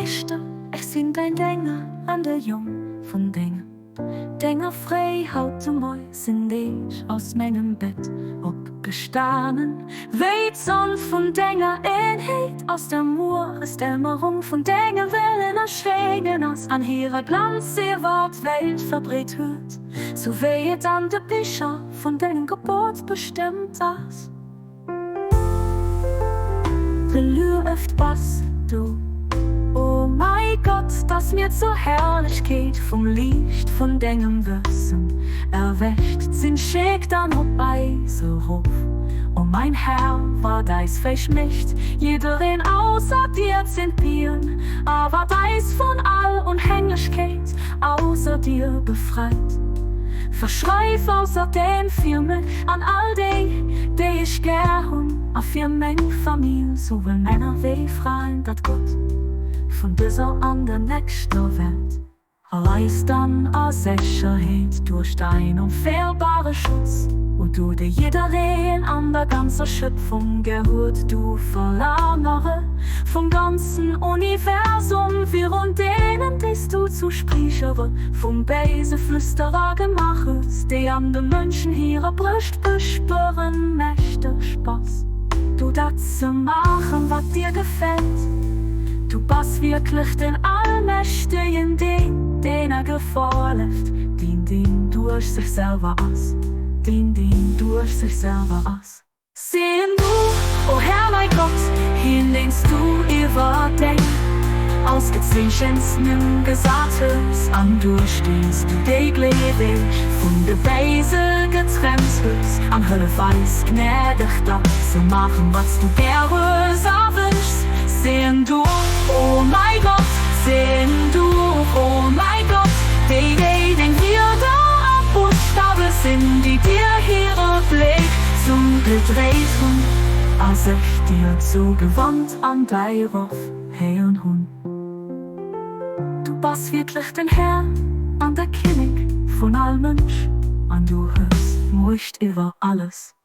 Meister, ich sind dein Dinger an der Jung von Dingen. Dinger frei haut moi sind ich aus meinem Bett abgestanden. Weit Sonn von Dinger Einheit aus der Moorresdämmerung von Dinger Wellen erschwingen aus an ihrer Glanz sie Wort Welt verbret hört. So weht an der Bischof von den Geburt bestimmt das. Relü öft was du. Oh mein Gott, dass mir so herrlich geht vom Licht von deinem Wissen. Erwächt sind schick dann ob Eiserhof. Oh mein Herr, war deis verschmächt, jederin außer dir sind Bieren, aber deis von all Unhänglichkeit außer dir befreit. Verschreif außerdem für mich an all die ich gern auf für meine Familie, so will Männer wie Frauen, dat Gott von dieser anderen nächster Welt erreißt dann als Sicherheit durch dein unfehlbare Schutz, wo du dir jederin an der ganzen Schöpfung gehört, du verlangere vom ganzen Universum, wir und denen, die du zu sprechen, vom Beise Flüsterer gemachest, die an den Menschen ihre Brust bespüren, mächte Spaß. Du das zu machen, was dir gefällt. Du bist wirklich den Allmächtigen, den gefällt, den durch sich selber aus, den durch sich selber aus. Sehen du, oh Herr mein Gott, hin lehnst du über den ausgezeichneten Gesagtes an, durchstehst du täglich von der Weise getrennt wirst, an Hölle weiß gnädig das zu machen, was du gerne wünschst. Sehen du, oh mein Gott, sehen du, oh mein Gott, den wir da ab Buchstabe sind, die dir ihre Blick zum Gedrehten, als ich dir zugewandt an dein Ruf, hey und Hund. Du bist wirklich den Herr an der König von all Mensch, und du hörst Macht über alles.